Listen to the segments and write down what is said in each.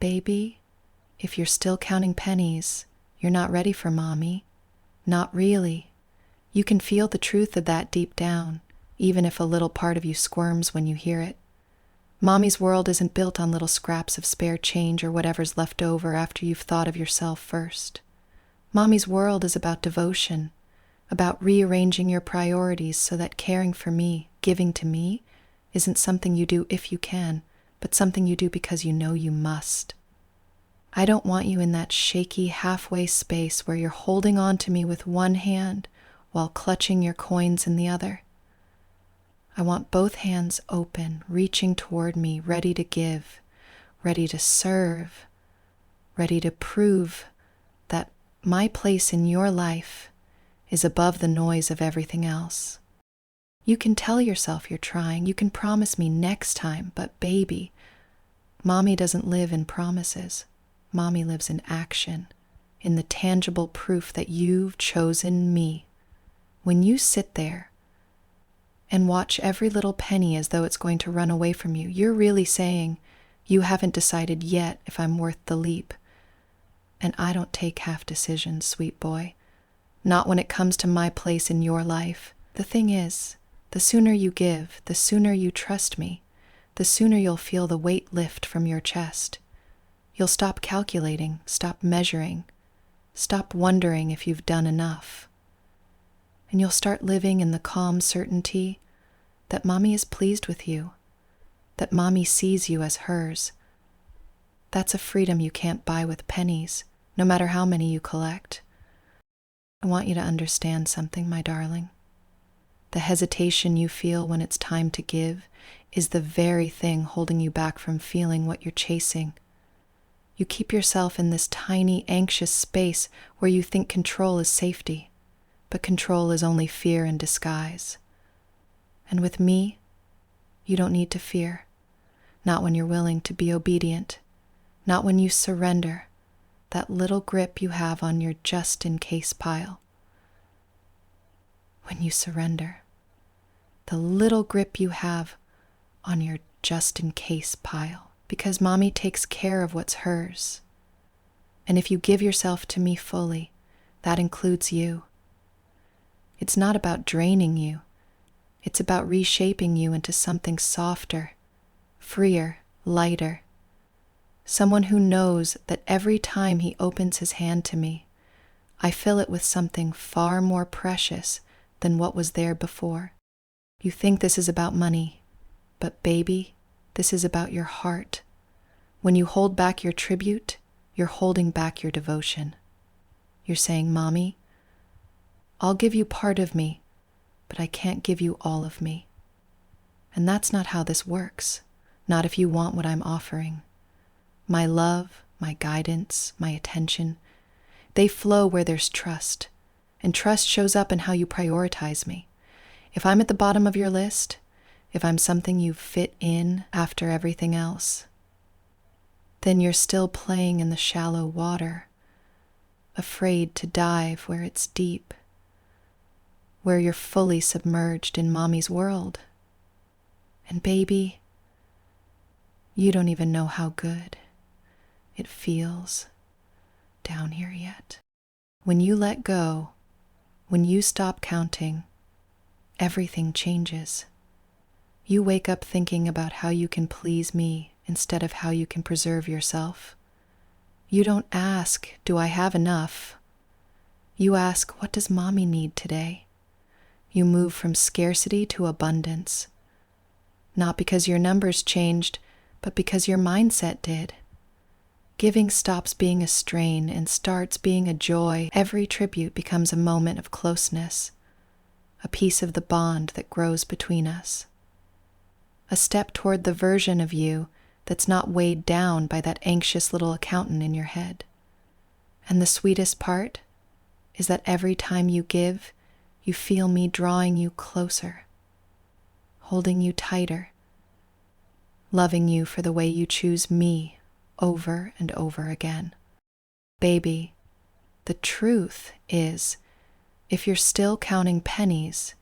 Baby, if you're still counting pennies, you're not ready for mommy. Not really. You can feel the truth of that deep down, even if a little part of you squirms when you hear it. Mommy's world isn't built on little scraps of spare change or whatever's left over after you've thought of yourself first. Mommy's world is about devotion, about rearranging your priorities so that caring for me, giving to me, isn't something you do if you can, but something you do because you know you must. I don't want you in that shaky halfway space where you're holding on to me with one hand while clutching your coins in the other. I want both hands open, reaching toward me, ready to give, ready to serve, ready to prove that my place in your life is above the noise of everything else. You can tell yourself you're trying, you can promise me next time, but baby, mommy doesn't live in promises. Mommy lives in action, in the tangible proof that you've chosen me. When you sit there and watch every little penny as though it's going to run away from you, you're really saying, you haven't decided yet if I'm worth the leap. And I don't take half decisions, sweet boy. Not when it comes to my place in your life. The thing is, the sooner you give, the sooner you trust me, the sooner you'll feel the weight lift from your chest. You'll stop calculating, stop measuring, stop wondering if you've done enough. And you'll start living in the calm certainty that mommy is pleased with you, that mommy sees you as hers. That's a freedom you can't buy with pennies, no matter how many you collect. I want you to understand something, my darling. The hesitation you feel when it's time to give is the very thing holding you back from feeling what you're chasing. You keep yourself in this tiny, anxious space where you think control is safety, but control is only fear in disguise. And with me, you don't need to fear. Not when you're willing to be obedient, not when you surrender that little grip you have on your just-in-case pile. When you surrender, the little grip you have on your just-in-case pile, because mommy takes care of what's hers. And if you give yourself to me fully, that includes you. It's not about draining you. It's about reshaping you into something softer, freer, lighter. Someone who knows that every time he opens his hand to me, I fill it with something far more precious than what was there before. You think this is about money, but baby, this is about your heart. When you hold back your tribute, you're holding back your devotion. You're saying, Mommy, I'll give you part of me, but I can't give you all of me. And that's not how this works, not if you want what I'm offering. My love, my guidance, my attention, they flow where there's trust, and trust shows up in how you prioritize me. If I'm at the bottom of your list, if I'm something you fit in after everything else, then you're still playing in the shallow water, afraid to dive where it's deep, where you're fully submerged in mommy's world. And baby, you don't even know how good it feels down here yet. When you let go, when you stop counting, everything changes. You wake up thinking about how you can please me instead of how you can preserve yourself. You don't ask, do I have enough? You ask, what does mommy need today? You move from scarcity to abundance. Not because your numbers changed, but because your mindset did. Giving stops being a strain and starts being a joy. Every tribute becomes a moment of closeness, a piece of the bond that grows between us. A step toward the version of you that's not weighed down by that anxious little accountant in your head. And the sweetest part is that every time you give, you feel me drawing you closer, holding you tighter, loving you for the way you choose me over and over again. Baby, the truth is, if you're still counting pennies,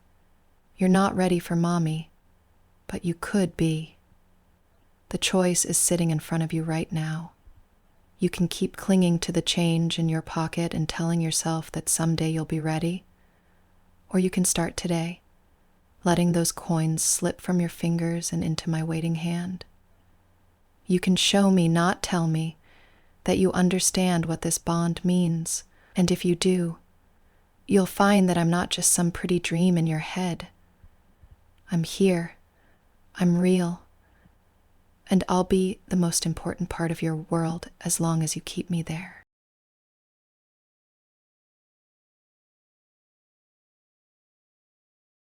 you're not ready for mommy, but you could be. The choice is sitting in front of you right now. You can keep clinging to the change in your pocket and telling yourself that someday you'll be ready. Or you can start today, letting those coins slip from your fingers and into my waiting hand. You can show me, not tell me, that you understand what this bond means. And if you do, you'll find that I'm not just some pretty dream in your head. I'm here. I'm real. And I'll be the most important part of your world as long as you keep me there.